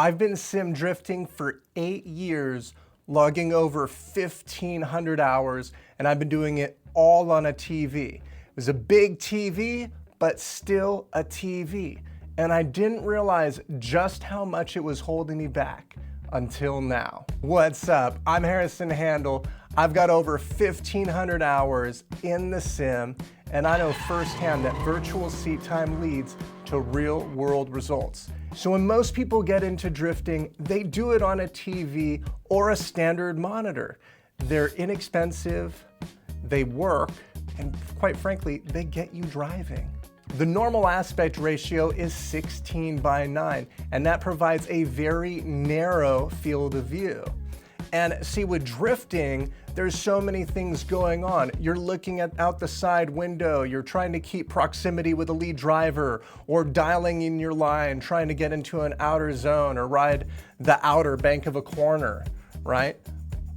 I've been sim drifting for 8 years, logging over 1,500 hours, and I've been doing it all on a TV. It was a big TV, but still a TV. And I didn't realize just how much it was holding me back until now. What's up? I'm Harrison Handel. I've got over 1,500 hours in the sim, and I know firsthand that virtual seat time leads to real world results. So when most people get into drifting, they do it on a TV or a standard monitor. They're inexpensive, they work, and quite frankly, they get you driving. The normal aspect ratio is 16:9, and that provides a very narrow field of view. And see, with drifting, there's so many things going on. You're looking out the side window, you're trying to keep proximity with the lead driver, or dialing in your line, trying to get into an outer zone or ride the outer bank of a corner, right?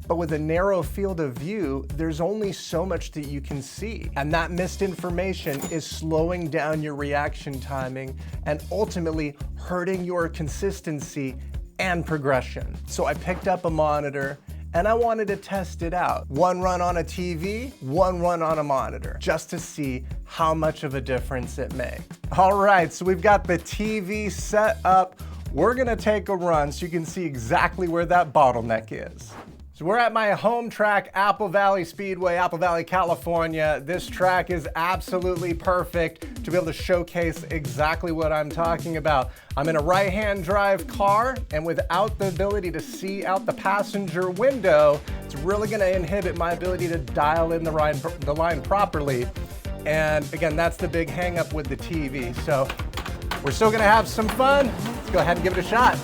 But with a narrow field of view, there's only so much that you can see. And that missed information is slowing down your reaction timing and ultimately hurting your consistency and progression. So I picked up a monitor and I wanted to test it out. One run on a TV, one run on a monitor, just to see how much of a difference it made. All right, so we've got the TV set up. We're gonna take a run so you can see exactly where that bottleneck is. So we're at my home track, Apple Valley Speedway, Apple Valley, California. This track is absolutely perfect to be able to showcase exactly what I'm talking about. I'm in a right-hand drive car, and without the ability to see out the passenger window, it's really gonna inhibit my ability to dial in the line properly. And again, that's the big hang up with the TV. So we're still gonna have some fun. Let's go ahead and give it a shot.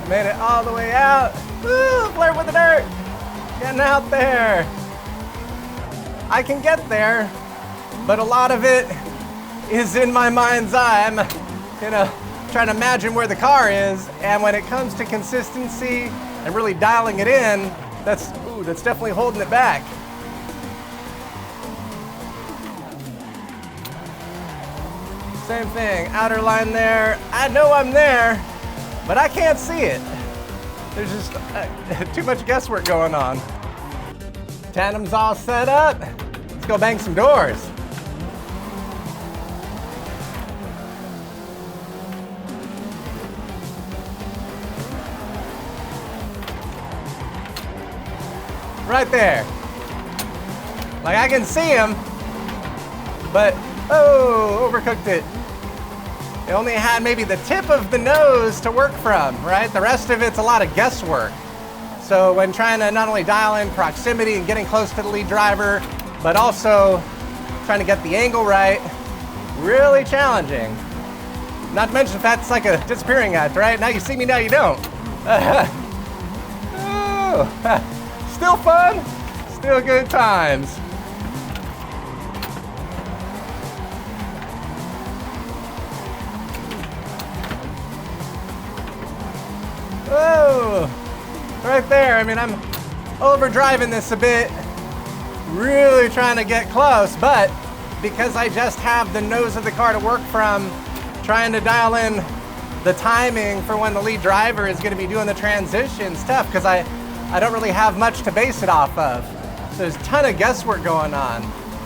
Made it all the way out. Woo, flirt with the dirt. Getting out there. I can get there, but a lot of it is in my mind's eye. I'm, trying to imagine where the car is, and when it comes to consistency and really dialing it in, that's definitely holding it back. Same thing, outer line there. I know I'm there, but I can't see it. There's just too much guesswork going on. Tandem's all set up. Let's go bang some doors. Right there. Like, I can see him, but, oh, overcooked it. It only had maybe the tip of the nose to work from, right? The rest of it's a lot of guesswork. So when trying to not only dial in proximity and getting close to the lead driver, but also trying to get the angle right, really challenging. Not to mention the fact it's like a disappearing act, right? Now you see me, now you don't. Still fun, still good times. Whoa, right there. I mean, I'm overdriving this a bit, really trying to get close, but because I just have the nose of the car to work from, trying to dial in the timing for when the lead driver is going to be doing the transition's tough because I don't really have much to base it off of. So there's a ton of guesswork going on,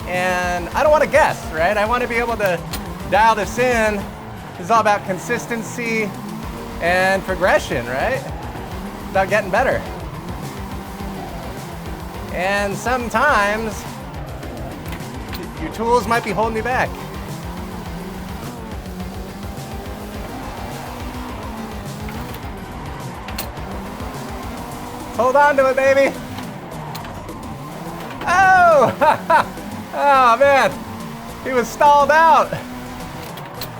and I don't want to guess, right? I want to be able to dial this in. It's all about consistency and progression, right? About getting better. And sometimes your tools might be holding you back. Hold on to it, baby. Oh, oh man, he was stalled out.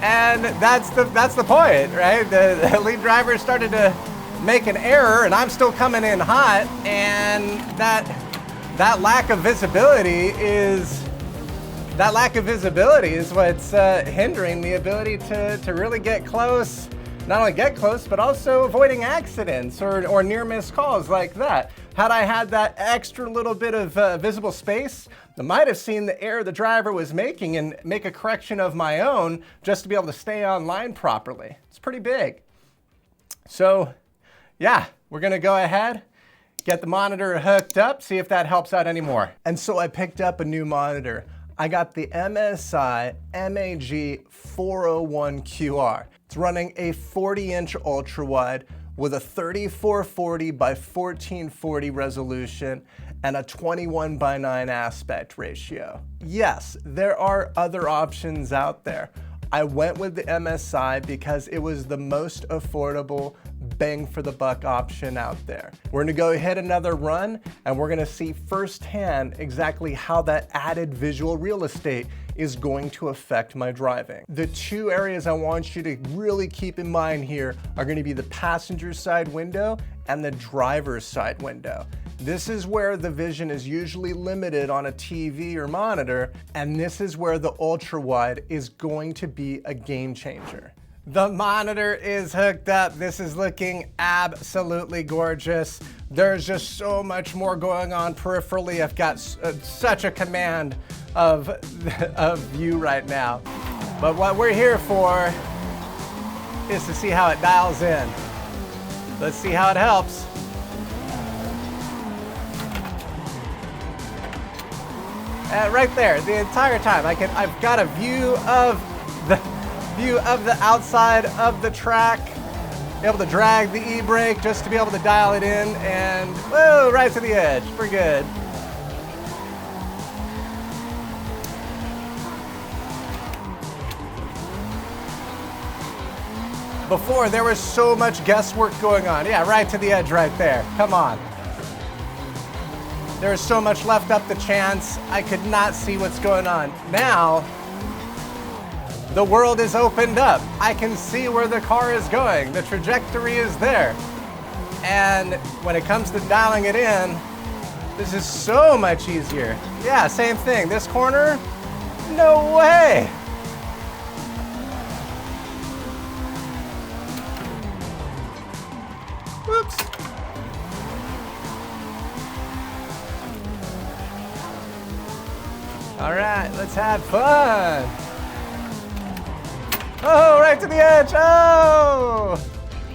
And that's the point, right? The lead driver started to make an error, and I'm still coming in hot, and that lack of visibility is that lack of visibility is what's hindering the ability to really get close. Not only get close, but also avoiding accidents or near-miss calls like that. Had I had that extra little bit of visible space, I might have seen the error the driver was making and make a correction of my own just to be able to stay online properly. It's pretty big. So yeah, we're gonna go ahead, get the monitor hooked up, see if that helps out anymore. And so I picked up a new monitor. I got the MSI MAG401QR. It's running a 40-inch ultrawide with a 3440 by 1440 resolution and a 21:9 aspect ratio. Yes, there are other options out there. I went with the MSI because it was the most affordable bang for the buck option out there. We're gonna go hit another run and we're gonna see firsthand exactly how that added visual real estate is going to affect my driving. The two areas I want you to really keep in mind here are gonna be the passenger side window and the driver's side window. This is where the vision is usually limited on a TV or monitor, and this is where the ultra-wide is going to be a game changer. The monitor is hooked up. This is looking absolutely gorgeous. There's just so much more going on peripherally. I've got such a command of view right now. But what we're here for is to see how it dials in. Let's see how it helps. Right there, the entire time, I've got a view of the outside of the track, be able to drag the e-brake just to be able to dial it in, and whoa, right to the edge. We're good. Before, there was so much guesswork going on. Yeah, right to the edge right there. Come on. There was so much left up the chance. I could not see what's going on. Now, the world is opened up. I can see where the car is going. The trajectory is there. And when it comes to dialing it in, this is so much easier. Yeah, same thing. This corner, no way. Whoops. All right, let's have fun. Oh, right to the edge. Oh!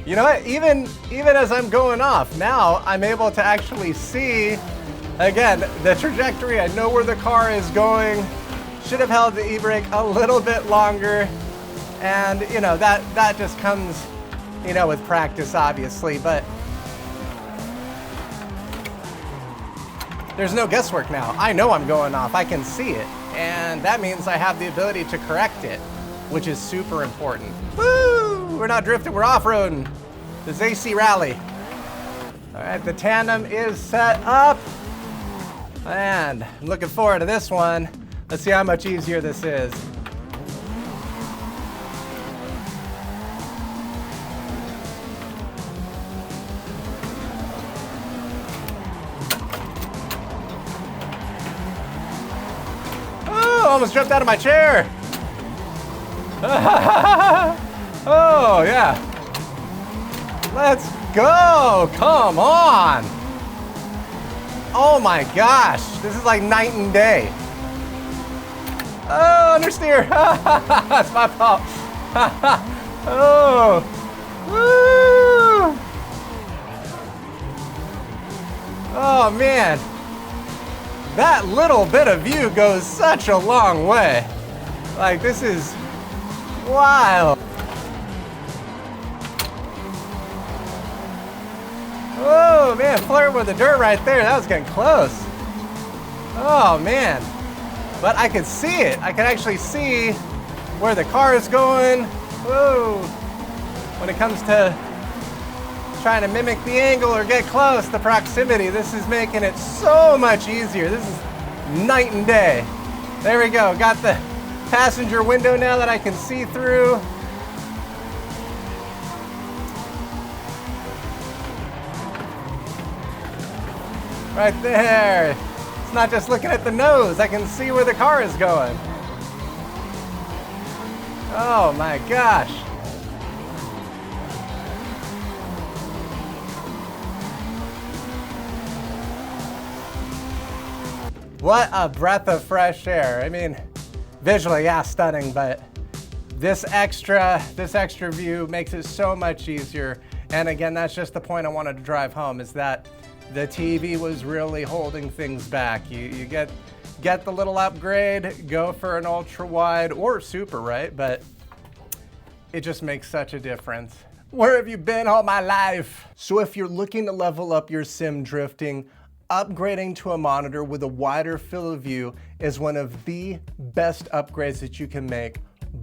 You know what? Even as I'm going off, now I'm able to actually see, again, the trajectory. I know where the car is going. Should have held the e-brake a little bit longer. And, you know, that just comes, you know, with practice, obviously. But there's no guesswork now. I know I'm going off. I can see it. And that means I have the ability to correct it, which is super important. Woo! We're not drifting, we're off-roading. This AC rally. All right, the tandem is set up. And I'm looking forward to this one. Let's see how much easier this is. Almost jumped out of my chair. Oh, yeah. Let's go. Come on. Oh my gosh. This is like night and day. Oh, understeer. That's my fault. Oh. Woo. Oh, man. That little bit of view goes such a long way. Like, this is wild. Oh man, flirting with the dirt right there. That was getting close. Oh man. But I could see it. I could actually see where the car is going. Whoa. When it comes to trying to mimic the angle or get close, the proximity, this is making it so much easier. This is night and day. There we go. Got the passenger window now that I can see through. Right there. It's not just looking at the nose, I can see where the car is going. Oh my gosh. What a breath of fresh air. I mean, visually, yeah, stunning, but this extra view makes it so much easier. And again, that's just the point I wanted to drive home, is that the TV was really holding things back. You get the little upgrade, go for an ultra wide or super, right? But it just makes such a difference. Where have you been all my life? So if you're looking to level up your sim drifting, upgrading to a monitor with a wider field of view is one of the best upgrades that you can make,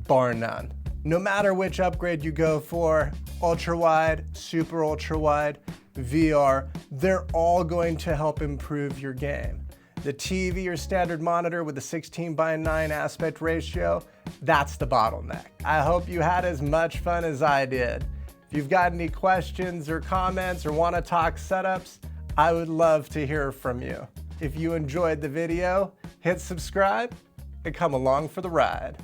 bar none. No matter which upgrade you go for, ultra wide, super ultra wide, VR, they're all going to help improve your game. The TV or standard monitor with a 16:9 aspect ratio, that's the bottleneck. I hope you had as much fun as I did. If you've got any questions or comments or want to talk setups, I would love to hear from you. If you enjoyed the video, hit subscribe and come along for the ride.